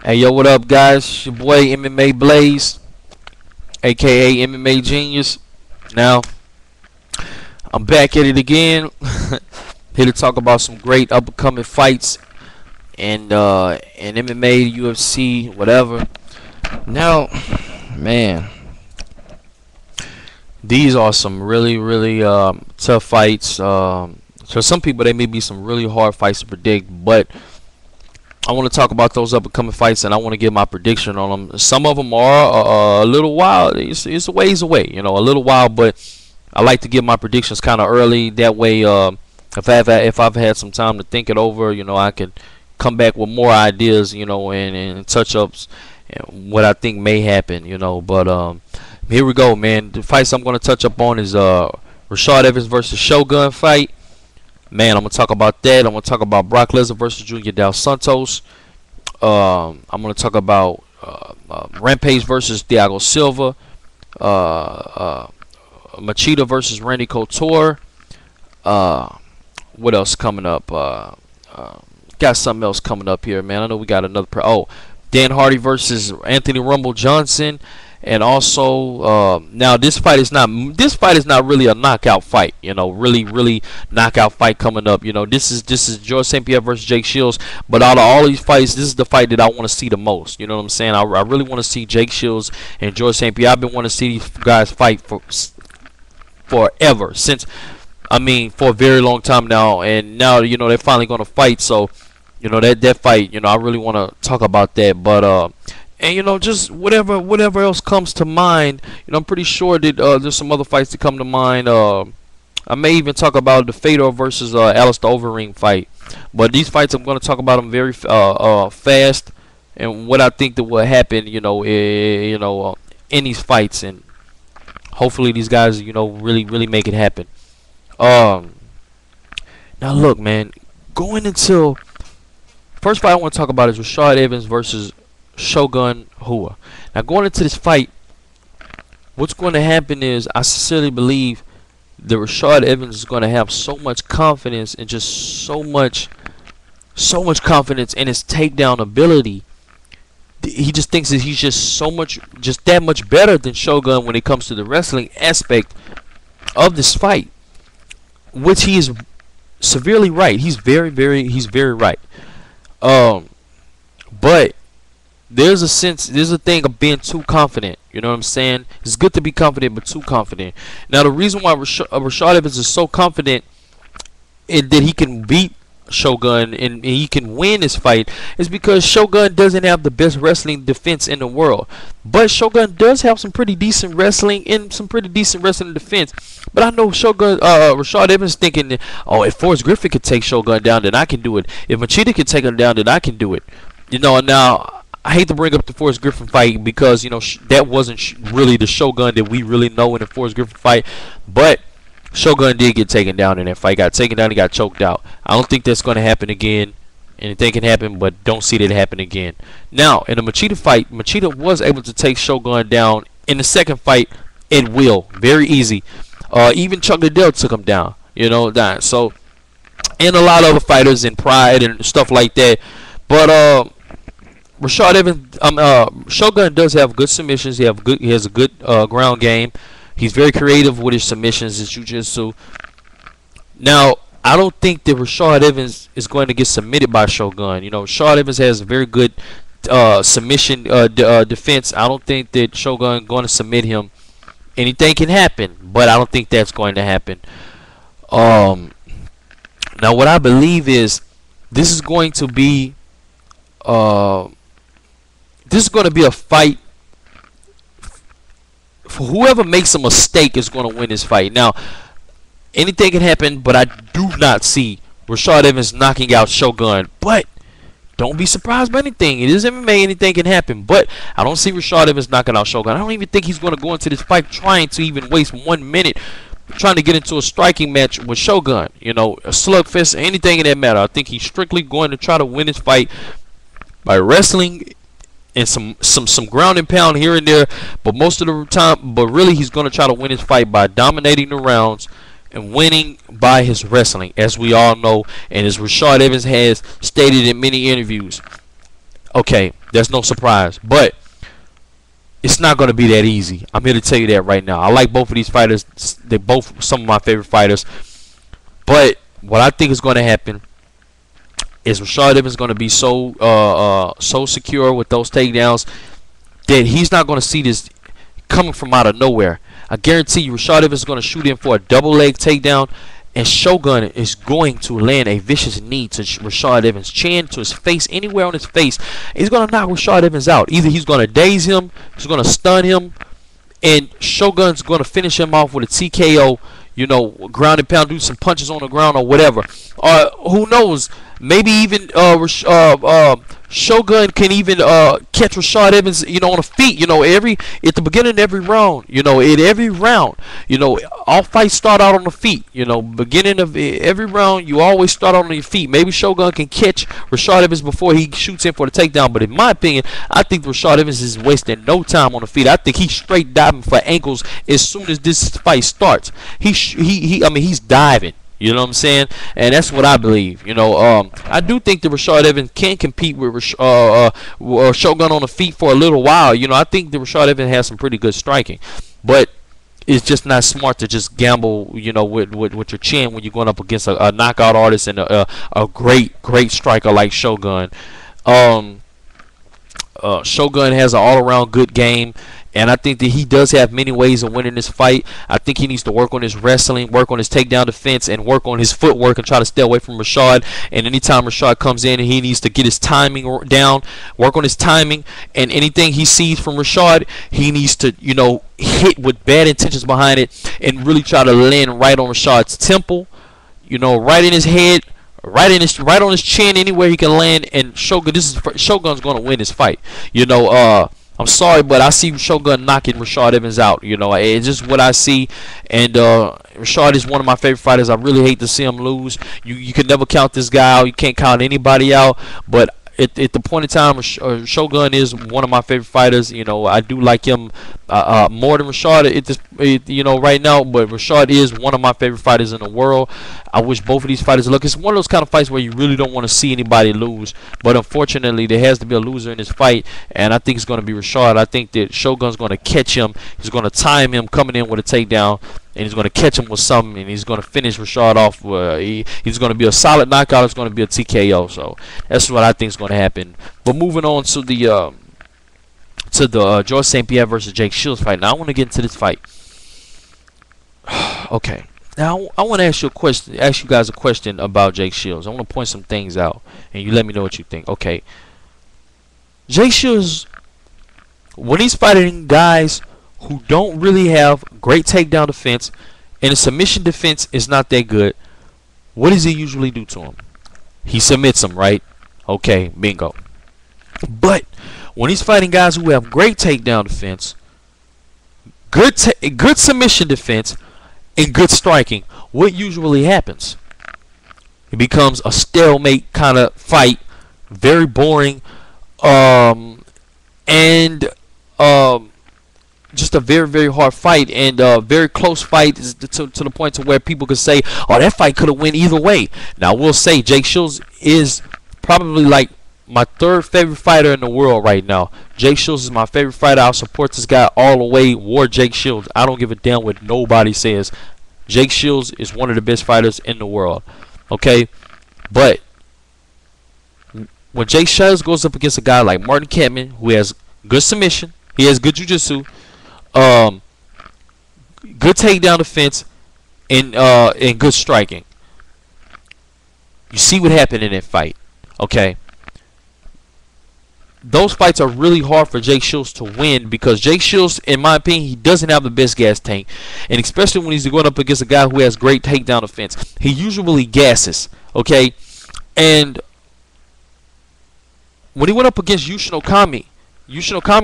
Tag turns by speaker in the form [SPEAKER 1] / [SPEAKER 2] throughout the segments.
[SPEAKER 1] Hey, yo, what up, guys? It's your boy MMA Blaze, aka MMA Genius. Now, I'm back at it again, here to talk about some great upcoming fights and MMA, UFC, whatever. Now, man, these are some really tough fights. For some people, they may be some really hard fights to predict, but I want to talk about those up and coming fights, and I want to give my prediction on them. Some of them are a little wild. It's a ways away, a little while, but I like to give my predictions kind of early. That way, if I've had some time to think it over, I can come back with more ideas, and touch ups and what I think may happen, But here we go, man. The fights I'm going to touch up on is Rashad Evans versus Shogun fight. Man, I'm going to talk about that. I'm going to talk about Brock Lesnar versus Junior Dos Santos. I'm going to talk about Rampage versus Thiago Silva. Machida versus Randy Couture. What else coming up? Got something else coming up here, man. I know we got another. Dan Hardy versus Anthony Rumble Johnson. And also, now this fight is not really a knockout fight, really knockout fight coming up. This is George St. Pierre versus Jake Shields. But out of all these fights, this is the fight that I want to see the most. You know what I'm saying? I really want to see Jake Shields and George St. Pierre. I've been wanting to see these guys fight for forever, for a very long time now. And now they're finally going to fight. So that fight, I really want to talk about that. But and just whatever else comes to mind. I'm pretty sure that there's some other fights that come to mind. I may even talk about the Fedor versus Alistair Overeem fight. But these fights, I'm going to talk about them very fast, and what I think that will happen, in these fights, and hopefully these guys, really make it happen. Now look, man, going into first fight I want to talk about is Rashad Evans versus Shogun Rua. Now, going into this fight, what's going to happen is I sincerely believe that Rashad Evans is going to have so much confidence and just so much confidence in his takedown ability. He just thinks that he's just that much better than Shogun when it comes to the wrestling aspect of this fight, which he is severely right. He's very right. But there's a thing of being too confident. You know what I'm saying? It's good to be confident, but too confident. Now, the reason why Rashad Evans is so confident that he can beat Shogun and he can win this fight is because Shogun doesn't have the best wrestling defense in the world. But Shogun does have some pretty decent wrestling and some pretty decent wrestling defense. But I know Rashad Evans thinking that, if Forrest Griffin could take Shogun down, then I can do it. If Machida can take him down, then I can do it. Now, I hate to bring up the Forrest Griffin fight because that wasn't really the Shogun that we really know in the Forrest Griffin fight. But Shogun did get taken down in that fight. Got taken down. He got choked out. I don't think that's going to happen again. Anything can happen, but don't see that happen again. Now, in the Machida fight, Machida was able to take Shogun down in the second fight at will, very easy. Even Chuck Liddell took him down. So, and a lot of other fighters in Pride and stuff like that. But Rashad Evans, Shogun does have good submissions. He has a good ground game. He's very creative with his submissions, his jiu-jitsu. Now, I don't think that Rashad Evans is going to get submitted by Shogun. Rashad Evans has a very good submission defense. I don't think that Shogun is going to submit him. Anything can happen, but I don't think that's going to happen. Now, what I believe is this is going to be a fight. For whoever makes a mistake is going to win this fight. Now, anything can happen, but I do not see Rashad Evans knocking out Shogun. But don't be surprised by anything. It is MMA. Anything can happen. But I don't see Rashad Evans knocking out Shogun. I don't even think he's going to go into this fight trying to even waste 1 minute trying to get into a striking match with Shogun. A slugfest, anything in that matter. I think he's strictly going to try to win this fight by wrestling and some ground and pound here and there, but most of the time, but really he's going to try to win his fight by dominating the rounds and winning by his wrestling, as we all know, and as Rashad Evans has stated in many interviews. Okay, there's no surprise, but it's not going to be that easy. I'm here to tell you that right now. I like both of these fighters. They're both some of my favorite fighters. But what I think is going to happen is Rashad Evans is going to be so secure with those takedowns that he's not going to see this coming from out of nowhere. I guarantee you Rashad Evans is going to shoot in for a double leg takedown, and Shogun is going to land a vicious knee to Rashad Evans' chin, to his face, anywhere on his face. He's going to knock Rashad Evans out. Either he's going to daze him, he's going to stun him, and Shogun's going to finish him off with a TKO, you know, ground and pound, do some punches on the ground or whatever. Or who knows, maybe even Shogun can even catch Rashad Evans, you know, on the feet. You know, at the beginning of every round, you know, all fights start out on the feet. You know, beginning of every round, you always start on your feet. Maybe Shogun can catch Rashad Evans before he shoots in for the takedown. But in my opinion, I think Rashad Evans is wasting no time on the feet. I think he's straight diving for ankles as soon as this fight starts. I mean, he's diving. You know what I'm saying? And that's what I believe. You know, I do think that Rashad Evans can compete with Shogun on the feet for a little while. You know, I think that Rashad Evans has some pretty good striking, but it's just not smart to just gamble, you know, with your chin when you're going up against a knockout artist and a great striker like Shogun. Shogun has an all-around good game, and I think that he does have many ways of winning this fight. I think he needs to work on his wrestling, work on his takedown defense, and work on his footwork and try to stay away from Rashad. And anytime Rashad comes in, he needs to get his timing down, work on his timing, and anything he sees from Rashad, he needs to, you know, hit with bad intentions behind it and really try to land right on Rashad's temple, you know, right in his head, right on his chin, anywhere he can land. And Shogun's going to win this fight. You know, I'm sorry, but I see Shogun knocking Rashad Evans out. You know, it's just what I see. And Rashad is one of my favorite fighters. I really hate to see him lose. You can never count this guy out. You can't count anybody out. But at the point in time, Shogun is one of my favorite fighters. You know, I do like him more than Rashad you know, right now. But Rashad is one of my favorite fighters in the world. I wish both of these fighters look. It's one of those kind of fights where you really don't want to see anybody lose. But unfortunately, there has to be a loser in this fight, and I think it's going to be Rashad. I think that Shogun's going to catch him. He's going to time him coming in with a takedown, and he's going to catch him with something, and he's going to finish Rashad off. He's going to be a solid knockout. It's going to be a TKO. So that's what I think is going to happen. But moving on to the George St. Pierre versus Jake Shields fight. Now I want to get into this fight. Okay. Now I want to ask you guys a question about Jake Shields. I want to point some things out, and you let me know what you think. Okay. Jake Shields, when he's fighting guys who don't really have great takedown defense, and the submission defense is not that good, what does he usually do to him? He submits them, right? Okay, bingo. But when he's fighting guys who have great takedown defense, good submission defense, and good striking, what usually happens? It becomes a stalemate kind of fight, very boring, and just a very, very hard fight, and very close fight to the point to where people could say, oh, that fight could have went either way. Now, I will say Jake Shields is probably like my third favorite fighter in the world right now. Jake Shields is my favorite fighter. I'll support this guy all the way. War Jake Shields. I don't give a damn what nobody says. Jake Shields is one of the best fighters in the world. Okay? But when Jake Shields goes up against a guy like Martin Kampmann, who has good submission, he has good jiu-jitsu, good takedown defense, and good striking, you see what happened in that fight. Okay? Those fights are really hard for Jake Shields to win, because Jake Shields, in my opinion, he doesn't have the best gas tank, and especially when he's going up against a guy who has great takedown defense, he usually gasses. Okay, and when he went up against Yushin Okami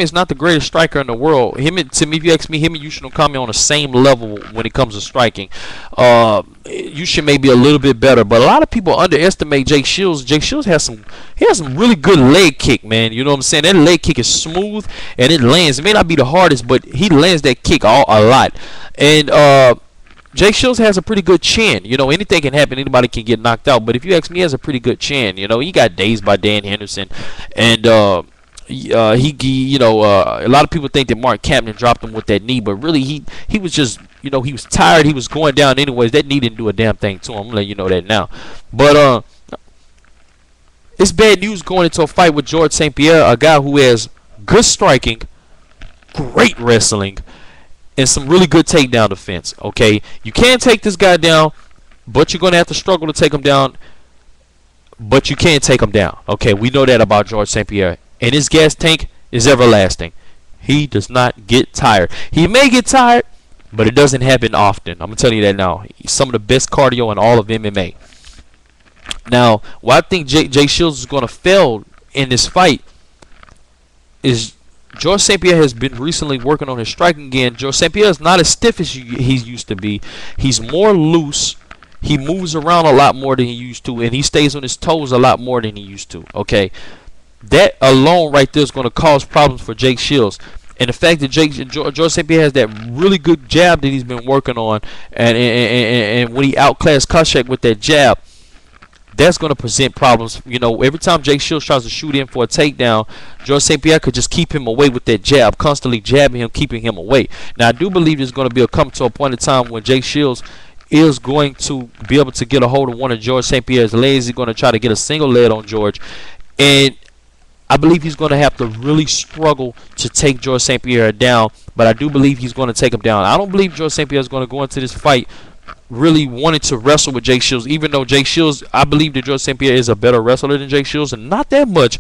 [SPEAKER 1] is not the greatest striker in the world. To me, if you ask me, him and Yushin Okami on the same level when it comes to striking. Yushin may be a little bit better, but a lot of people underestimate Jake Shields. Jake Shields has some really good leg kick, man. You know what I'm saying? That leg kick is smooth and it lands. It may not be the hardest, but he lands that kick a lot. And Jake Shields has a pretty good chin. You know, anything can happen. Anybody can get knocked out. But if you ask me, he has a pretty good chin. You know, he got dazed by Dan Henderson, and you know, a lot of people think that Mark Capman dropped him with that knee, but really he was just, you know, he was tired. He was going down anyways. That knee didn't do a damn thing to him. I'm gonna let you know that now. But it's bad news going into a fight with George St. Pierre, a guy who has good striking, great wrestling, and some really good takedown defense. Okay, you can take this guy down, but you're gonna have to struggle to take him down. But you can't take him down. Okay, we know that about George St. Pierre, and his gas tank is everlasting. He does not get tired. He may get tired, but it doesn't happen often. I'm gonna tell you that now. He's some of the best cardio in all of MMA. Now, why I think Jake Shields is gonna fail in this fight is George St. Pierre has been recently working on his striking again. George St. Pierre is not as stiff as he used to be. He's more loose. He moves around a lot more than he used to, and he stays on his toes a lot more than he used to. Okay, that alone right there is going to cause problems for Jake Shields. And the fact that George St. Pierre has that really good jab that he's been working on, and when he outclassed Koscheck with that jab, that's going to present problems. You know, every time Jake Shields tries to shoot in for a takedown, George St. Pierre could just keep him away with that jab, constantly jabbing him, keeping him away. Now, I do believe there's going to come to a point in time when Jake Shields is going to be able to get a hold of one of George St. Pierre's legs. He's going to try to get a single leg on George, and I believe he's going to have to really struggle to take George St. Pierre down, but I do believe he's going to take him down. I don't believe George St. Pierre is going to go into this fight really wanted to wrestle with Jake Shields, even though Jake Shields, I believe that George St. Pierre is a better wrestler than Jake Shields, and not that much,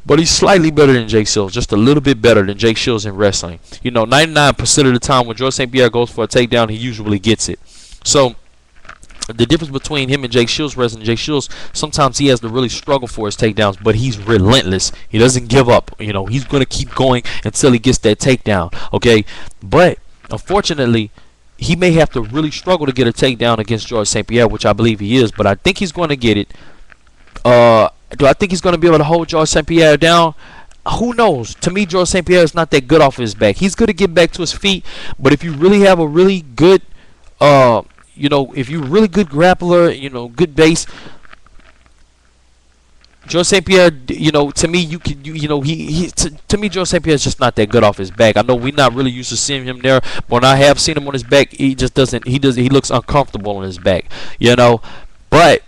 [SPEAKER 1] but he's slightly better than Jake Shields, just a little bit better than Jake Shields in wrestling. You know, 99% of the time when George St. Pierre goes for a takedown, he usually gets it. So the difference between him and Jake Shields wrestling, Jake Shields, sometimes he has to really struggle for his takedowns, but he's relentless. He doesn't give up. You know, he's going to keep going until he gets that takedown. Okay, but unfortunately, he may have to really struggle to get a takedown against George St. Pierre, which I believe he is, but I think he's going to get it. Do I think he's going to be able to hold George St. Pierre down? Who knows? To me, George St. Pierre is not that good off his back. He's good to get back to his feet, but if you really have a really good, you know, if you're a really good grappler, you know, good base, George St. Pierre, you know, to me, you know, to me, George St. Pierre is just not that good off his back. I know we're not really used to seeing him there, but when I have seen him on his back, he just doesn't. He looks uncomfortable on his back, you know. But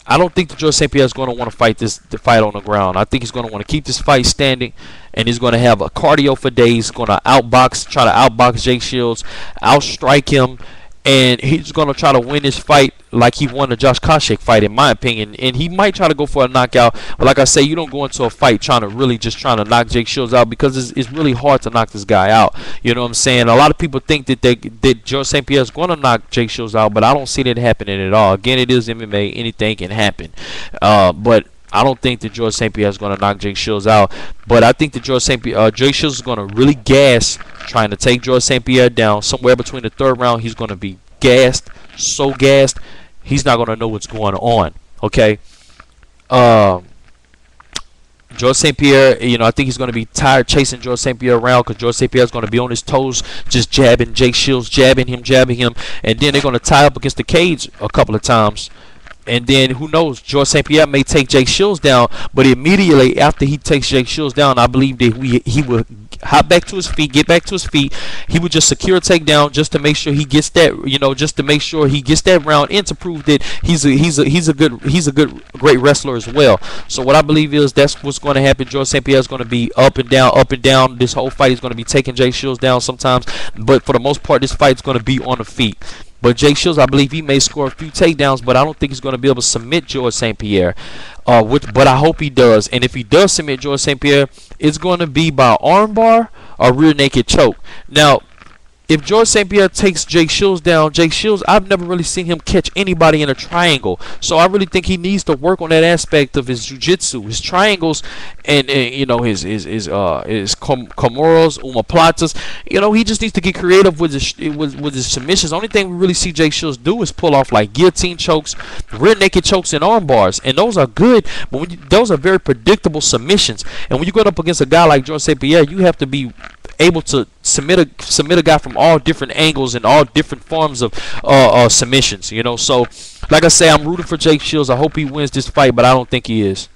[SPEAKER 1] I don't think that George St. Pierre is going to want to fight the fight on the ground. I think he's going to want to keep this fight standing, and he's going to have a cardio for days. Going to try to outbox Jake Shields, outstrike him. And he's going to try to win this fight like he won the Josh Koscheck fight, in my opinion. And he might try to go for a knockout. But like I say, you don't go into a fight trying to knock Jake Shields out, because it's really hard to knock this guy out. You know what I'm saying? A lot of people think that George St. Pierre is going to knock Jake Shields out, but I don't see that happening at all. Again, it is MMA. Anything can happen. But I don't think that George St. Pierre is going to knock Jake Shields out. But I think that Jake Shields is going to really gas trying to take George St. Pierre down. Somewhere between the third round, he's going to be gassed, so gassed, he's not going to know what's going on. Okay? George St. Pierre, you know, I think he's going to be tired chasing George St. Pierre around, because George St. Pierre is going to be on his toes, just jabbing Jake Shields, jabbing him, and then they're going to tie up against the cage a couple of times. And then, who knows, George St. Pierre may take Jake Shields down, but immediately after he takes Jake Shields down, I believe that he will hop back to his feet, get back to his feet. He would just secure a takedown just to make sure he gets that, you know, just to make sure he gets that round in, to prove that he's a great wrestler as well. So what I believe is that's what's going to happen. George St. Pierre is going to be up and down. This whole fight is going to be taking Jake Shields down sometimes, but for the most part, this fight is going to be on the feet. But Jake Shields, I believe he may score a few takedowns, but I don't think he's going to be able to submit George St. Pierre. But I hope he does. And if he does submit George St. Pierre, it's going to be by armbar or rear naked choke. Now, if George St. Pierre takes Jake Shields down, Jake Shields, I've never really seen him catch anybody in a triangle. So I really think he needs to work on that aspect of his jiu-jitsu, his triangles, and you know, his komoros, omoplatas. You know, he just needs to get creative with his submissions. The only thing we really see Jake Shields do is pull off like guillotine chokes, rear naked chokes, and arm bars, and those are good, but those are very predictable submissions. And when you go up against a guy like George St. Pierre, you have to be able to submit a guy from all different angles and all different forms of submissions. You know, so like I say, I'm rooting for Jake Shields. I hope he wins this fight, but I don't think he is.